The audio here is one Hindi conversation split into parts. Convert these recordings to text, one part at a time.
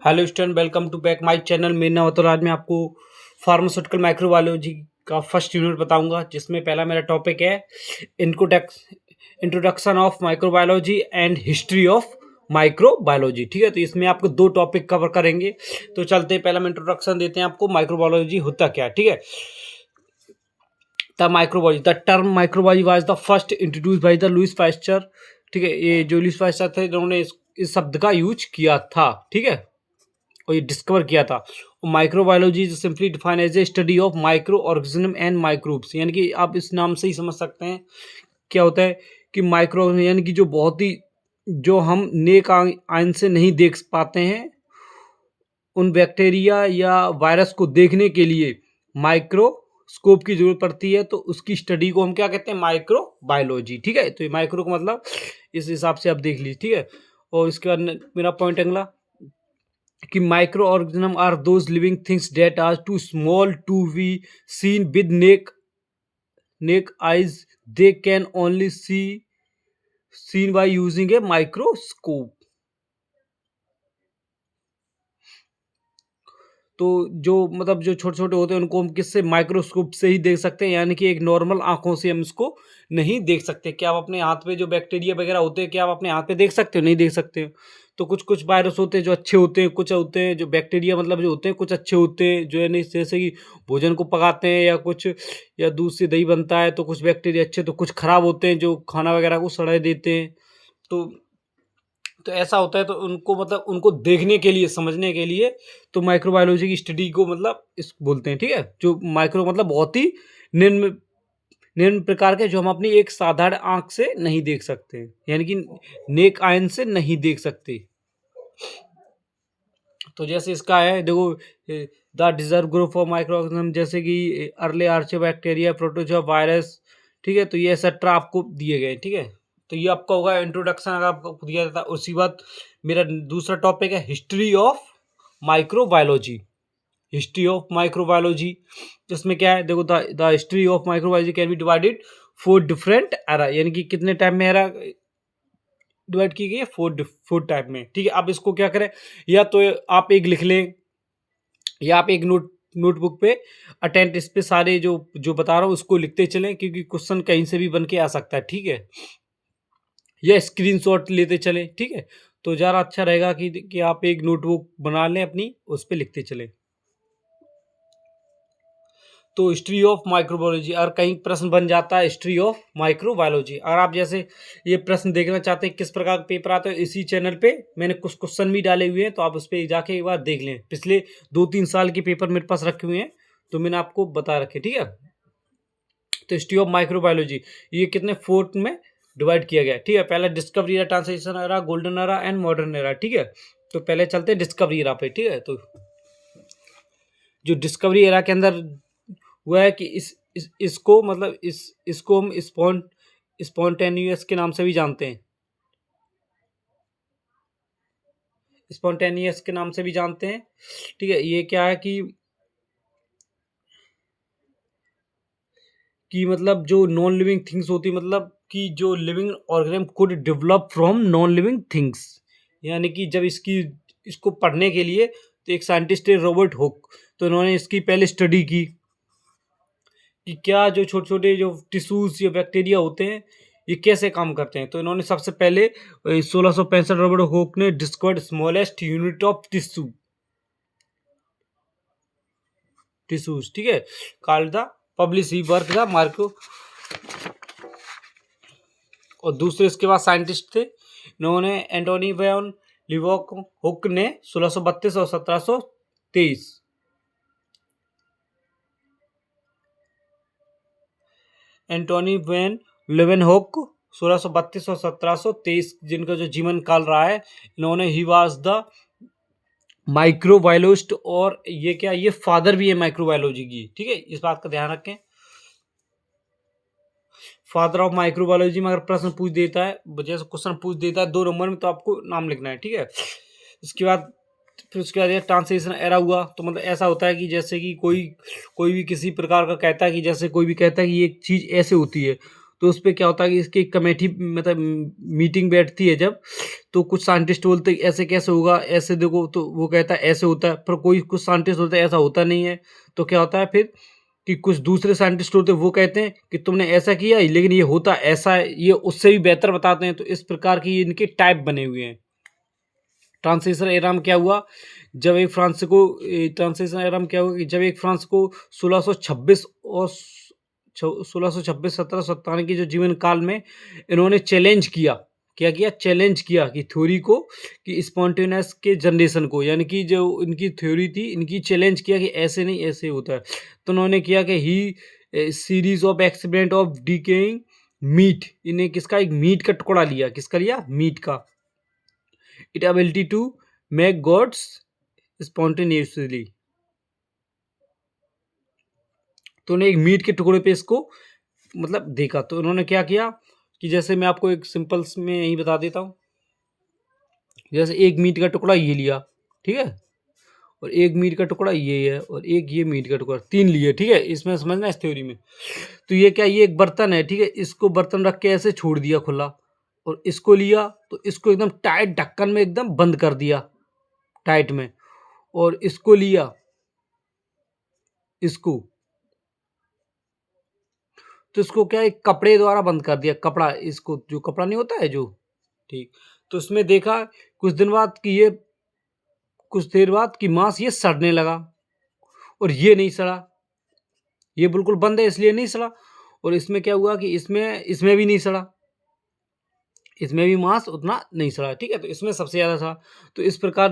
Hello student, welcome to back my channel. मेरा नाम अतुल। आज मैं आपको फार्मास्यूटिकल माइक्रोबायोलॉजी का फर्स्ट यूनिट बताऊंगा, जिसमें पहला मेरा टॉपिक है introduction of microbiology and history of microbiology. ठीक है, तो इसमें आपको दो टॉपिक कवर करेंगे। तो चलते हैं, पहला हम इंट्रोडक्शन देते हैं आपको, माइक्रोबायोलॉजी होता क्या है। ठीक है, the term microbiology was the first introduce by the Louis Pasteur. ठीक है, ये जो लुइस पास्चर थे, इन्होंने इस शब्द का यूज किया था। ठीक है, और ये डिस्कवर किया था। Microbiology is simply define as a study of micro organism and microbes. यानी कि आप इस नाम से ही समझ सकते हैं क्या होता है कि माइक्रो यानी कि जो बहुत ही जो हम नेक आइन से नहीं देख पाते हैं, उन बैक्टीरिया या वायरस को देखने के लिए माइक्रोस्कोप की जरूरत पड़ती है। तो उसकी स्टडी को हम क्या कहते हैं? माइक्रोबायोलॉजी। ठीक है, तो ये माइक्रो का मतलब इस हिसाब से आप देख लीजिए। ठीक है, और इसके बाद मेरा पॉइंट अगला कि micro organism are those living things that are too small to be seen with naked eyes. They can only seen by using a microscope. तो जो मतलब जो छोटे छोटे होते हैं, उनको हम किससे? माइक्रोस्कोप से ही देख सकते हैं। यानी कि एक नॉर्मल आंखों से हम इसको नहीं देख सकते। क्या आप अपने हाथ पे जो बैक्टीरिया वगैरह होते हैं, क्या आप अपने हाथ पे देख सकते हो? नहीं देख सकते हो। तो कुछ कुछ वायरस होते हैं जो अच्छे होते हैं, कुछ होते हैं जो बैक्टीरिया मतलब जो होते हैं कुछ अच्छे होते हैं, जो है नहीं, जैसे कि भोजन को पकाते हैं या कुछ, या दूध से दही बनता है, तो कुछ बैक्टीरिया अच्छे, तो कुछ खराब होते हैं जो खाना वगैरह को सड़ा देते हैं। तो ऐसा होता है। तो उनको मतलब उनको देखने के लिए, समझने के लिए, तो माइक्रोबायोलॉजी की स्टडी को मतलब इस बोलते हैं। ठीक है, जो माइक्रो मतलब बहुत ही निम्न निम्न प्रकार के, जो हम अपनी एक साधारण आंख से नहीं देख सकते, यानी कि नेक आयन से नहीं देख सकते। तो जैसे इसका है, देखो, the deserve group of micro organism, जैसे कि अर्ली आर्चे बैक्टीरिया, प्रोटोजोआ, वायरस। ठीक है, तो ये एक्सेट्रा आपको दिए गए। ठीक है, तो ये आपका होगा इंट्रोडक्शन, अगर आपको दिया जाता है। उसी बात मेरा दूसरा टॉपिक है history of microbiology. History of microbiology, जिसमें क्या है, देखो, the history of microbiology can be divided four different era. यानी कि कितने टाइम में एरा डिवाइड की गई है? फोर टाइप में। ठीक है, आप इसको क्या करें, या तो आप एक लिख लें, या आप एक नोटबुक पे अटेंट इस पे सारे जो जो बता रहा हूँ उसको लिखते चलें, क्योंकि क्वेश्चन कहीं से भी बन के आ सकता है। ठीक है, या स्क्रीनशॉट लेते चलें। ठीक है, तो ज़्यादा अच्छा रहेगा कि आप एक नोटबुक बना लें अपनी, उस पे लिखते चलें। तो हिस्ट्री ऑफ माइक्रोबायोलॉजी, और कहीं प्रश्न बन जाता है हिस्ट्री ऑफ माइक्रोबायोलॉजी। और आप जैसे ये प्रश्न देखना चाहते हैं किस प्रकार का पेपर आता है, इसी चैनल पे मैंने कुछ क्वेश्चन भी डाले हुए हैं, तो आप उस पर जाके एक बार देख लें। पिछले 2-3 साल के पेपर मेरे पास रखे हुए हैं, तो मैंने आपको बता रखे। ठीक है, तो हिस्ट्री ऑफ माइक्रोबायोलॉजी ये कितने फोर्थ में डिवाइड किया गया है। ठीक है, पहले discovery era, translation era, golden era and modern era. ठीक है, तो पहले चलते हैं डिस्कवरी एरा पे। ठीक है, तो जो डिस्कवरी एरा के अंदर हुआ है कि इसको मतलब इसको हम स्पॉन्टेनियस के नाम से भी जानते हैं। स्पॉन्टेनियस के नाम से भी जानते हैं। ठीक है, ये क्या है कि मतलब जो नॉन लिविंग थिंग्स होती, मतलब कि जो living organism could develop from non living things. यानी कि जब इसको पढ़ने के लिए, तो एक साइंटिस्ट है रॉबर्ट हुक, तो इन्होंने इसकी पहले स्टडी की कि क्या जो छोटे छोटे जो टिश्यूज या बैक्टीरिया होते हैं, ये कैसे काम करते हैं। तो इन्होंने सबसे पहले 1665 रॉबर्ट हुक ने discovered smallest unit of tissues. ठीक है, called the publish he work the Marco. और दूसरे इसके बाद साइंटिस्ट थे, इन्होंने एंटोनी वैन लिवॉक हुक ने 1632 और 1723। एंटोनी वैन लेवेनहुक 1632 और 1723, जिनका जो जीवन काल रहा है, इन्होंने ही वाज द माइक्रोबायोलॉजिस्ट, और ये क्या, ये फादर भी है माइक्रोबायोलॉजी की। ठीक है, इस बात का ध्यान रखें। फादर ऑफ माइक्रोबायोलॉजी में अगर प्रश्न पूछ देता है, जैसे क्वेश्चन पूछ देता है 2 नंबर में, तो आपको नाम लिखना है। ठीक है, उसके बाद फिर उसके बाद ये ट्रांसलेशन एरा हुआ। तो मतलब ऐसा होता है कि जैसे कि कोई भी किसी प्रकार का कहता है, कि जैसे कोई भी कहता है कि ये चीज़ ऐसे होती है, तो उस पे क्या होता है कि इसकी कमेटी मतलब मीटिंग बैठती है जब, तो कुछ साइंटिस्ट बोलते हैं ऐसे कैसे होगा, ऐसे देखो, तो वो कहता है ऐसे होता है, पर कोई कुछ साइंटिस्ट बोलते हैं ऐसा होता नहीं है। तो क्या होता है फिर कि कुछ दूसरे साइंटिस्ट होते हैं वो कहते हैं कि तुमने ऐसा किया लेकिन ये होता ऐसा है, ये उससे भी बेहतर बताते हैं। तो इस प्रकार की इनके टाइप बने हुए हैं। ट्रांसलेशन एरा में क्या हुआ, जब एक फ्रांस को ट्रांसलेशन एरा में क्या हुआ कि जब एक फ्रांस को 1626 और 1626 1797 की जो जीवन काल में इन्होंने चैलेंज किया, क्या किया, चैलेंज किया कि थ्योरी को, कि स्पॉन्टेनियस के जनरेशन को, यानी कि जो इनकी थ्योरी थी इनकी चैलेंज किया कि ऐसे नहीं ऐसे होता है। तो उन्होंने किया कि he series of experiment of decaying meat, इन्हें किसका, एक मीट का टुकड़ा लिया, किसका लिया, मीट का, it ability to make gods spontaneously. तो उन्हें एक मीट के टुकड़े पे इसको मतलब देखा। तो उन्होंने क्या किया कि जैसे मैं आपको एक सिंपल्स में यही बता देता हूँ, जैसे एक मीट का टुकड़ा ये लिया, ठीक है, और एक मीट का टुकड़ा ये है, और एक ये मीट का टुकड़ा, तीन लिए, ठीक है, इसमें समझना इस थ्योरी में। तो ये क्या, ये एक बर्तन है, ठीक है, इसको बर्तन रख के ऐसे छोड़ दिया खुला, और इसको लिया तो इसको एकदम टाइट ढक्कन में एकदम बंद कर दिया टाइट में, और इसको लिया, इसको, तो इसको क्या एक कपड़े द्वारा बंद कर दिया, कपड़ा, इसको जो कपड़ा नहीं होता है जो, ठीक। तो उसमें देखा कुछ दिन बाद कि ये, कुछ देर बाद कि मांस ये सड़ने लगा, और ये नहीं सड़ा, ये बिल्कुल बंद है इसलिए नहीं सड़ा। और इसमें क्या हुआ कि इसमें इसमें भी नहीं सड़ा, इसमें भी मांस उतना नहीं सड़ा, ठीक है, तो इसमें सबसे ज़्यादा सड़ा। तो इस प्रकार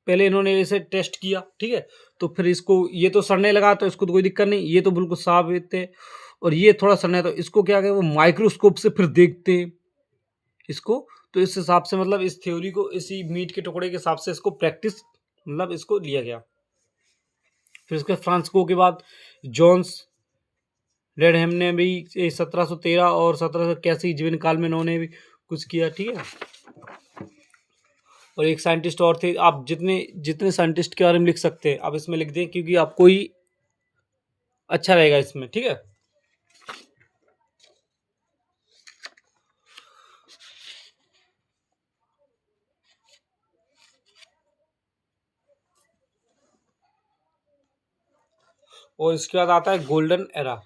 पहले इन्होंने इसे टेस्ट किया, ठीक है, तो फिर इसको, ये तो सड़ने लगा तो इसको तो कोई दिक्कत नहीं, ये तो बिल्कुल साबित है, और ये थोड़ा सड़ना है, तो इसको क्या करें, वो माइक्रोस्कोप से फिर देखते हैं इसको। तो इस हिसाब से मतलब इस थ्योरी को इसी मीट के टुकड़े के हिसाब से इसको प्रैक्टिस मतलब इसको लिया गया। फिर उसके फ्रांसिस्को के बाद जॉन्स रेडहैम ने भी 1713 और 1781 जीवन काल में इन्होंने भी कुछ किया, ठीक है। और एक साइंटिस्ट और थे, आप जितने जितने साइंटिस्ट के बारे में लिख सकते हैं आप इसमें लिख दें, क्योंकि आपको ही अच्छा रहेगा इसमें, ठीक है। और इसके बाद आता है गोल्डन एरा,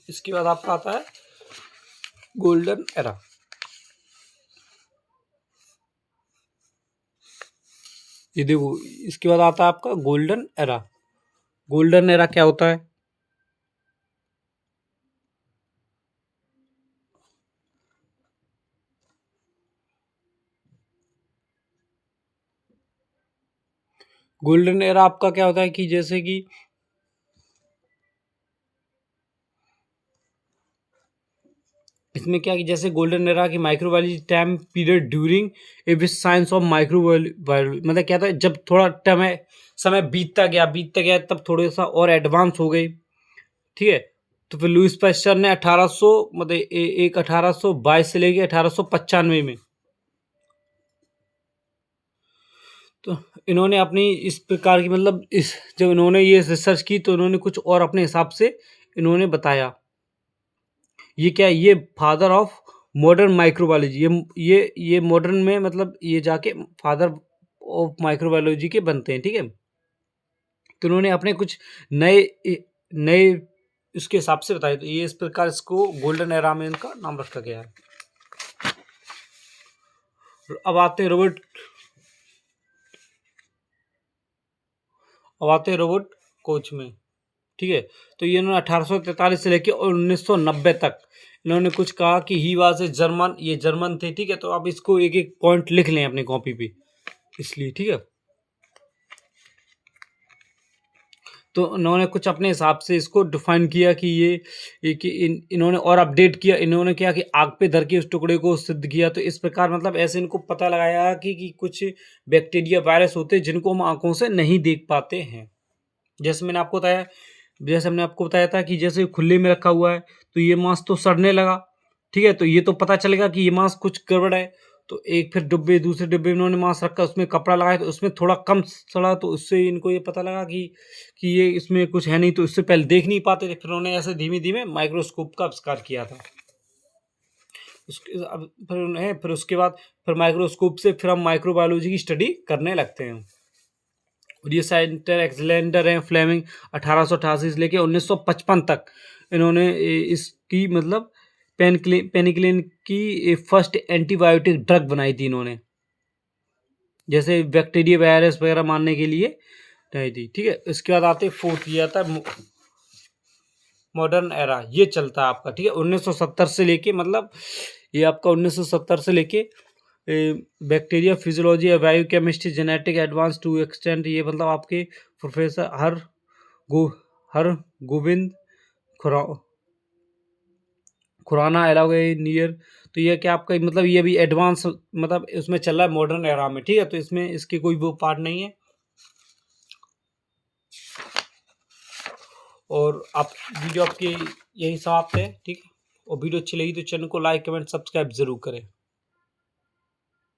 इसके बाद आपका आता है गोल्डन एरा। ये देखो, इसके बाद आता है आपका गोल्डन एरा। गोल्डन एरा क्या होता है, गोल्डन एरा आपका क्या होता है कि जैसे कि इसमें क्या कि जैसे गोल्डन एरा की microbiology time period during a which science of microbiology, मतलब क्या था, जब थोड़ा समय बीतता गया तब थोड़े सा और एडवांस हो गए, ठीक है। तो फिर लुईस पास्चर ने 1800 मतलब एक 1822 से लेके 1895 में, तो इन्होंने अपनी इस प्रकार की मतलब इस जब इन्होंने ये रिसर्च की तो इन्होंने कुछ और अपने हिसाब से इन्होंने बताया। ये क्या है, ये फादर ऑफ मॉडर्न माइक्रोबायोलॉजी, ये मॉडर्न में मतलब ये जाके फादर ऑफ माइक्रोबायोलॉजी के बनते हैं, ठीक है। तो उन्होंने अपने कुछ नए नए इसके हिसाब से बताया, तो ये इस प्रकार इसको गोल्डन एरा में इनका नाम रखा गया है। अब आते हैं रोबोट कोच में, ठीक है। तो ये इन्होंने 1843 से लेकर और 1990 तक इन्होंने कुछ कहा कि ही वाज ए जर्मन, ये जर्मन थे, ठीक है। तो आप इसको एक एक पॉइंट लिख लें अपनी कॉपी पे, इसलिए, ठीक है। तो उन्होंने कुछ अपने हिसाब से इसको डिफाइन किया कि ये कि इन्होंने और अपडेट किया, इन्होंने क्या कि आग पे धर के उस टुकड़े को सिद्ध किया। तो इस प्रकार मतलब ऐसे इनको पता लगाया कि कुछ बैक्टीरिया वायरस होते हैं जिनको हम आंखों से नहीं देख पाते हैं। जैसे हमने आपको बताया था कि जैसे खुले में रखा हुआ है तो ये मांस तो सड़ने लगा, ठीक है, तो ये तो पता चलेगा कि ये मांस कुछ गड़बड़ है। तो एक फिर डिब्बे दूसरे डिब्बे में इन्होंने मांस रखा, उसमें कपड़ा लगाया तो उसमें थोड़ा कम सड़ा, तो उससे इनको ये पता लगा कि ये इसमें कुछ है नहीं, तो इससे पहले देख नहीं पाते थे, फिर उन्होंने ऐसे धीमे-धीमे माइक्रोस्कोप का आविष्कार किया था। फिर उसके बाद फिर माइक्रोस्कोप से फिर हम माइक्रोबायोलॉजी की स्टडी करने लगते हैं। और ये सेंटर एक्सलेंडर हैं फ्लेमिंग 1888 से लेके 1955 तक इन्होंने इसकी मतलब पेनिसिलिन की फर्स्ट एंटीबायोटिक ड्रग बनाई थी इन्होंने, जैसे बैक्टीरिया वायरस वगैरह मारने के लिए बनाई थी। ठीक है, इसके बाद आते फोर्थ ये आता है मॉडर्न एरा, ये चलता है आपका। ठीक है, 1970 से लेके मतलब ये आपका 1970 से लेके bacteria physiology, biochemistry, genetic advance to extent, ये मतलब आपके प्रोफेसर हर गोविंद खुराना अलाउ नियर। तो ये क्या आपका मतलब ये भी एडवांस मतलब उसमें चल रहा है मॉडर्न एरा में। ठीक है, तो इसमें इसके कोई वो पार्ट नहीं है। और आप वीडियो आपकी यही समाप्त है। ठीक है, और वीडियो अच्छी लगी तो चैनल को लाइक कमेंट सब्सक्राइब जरूर करें।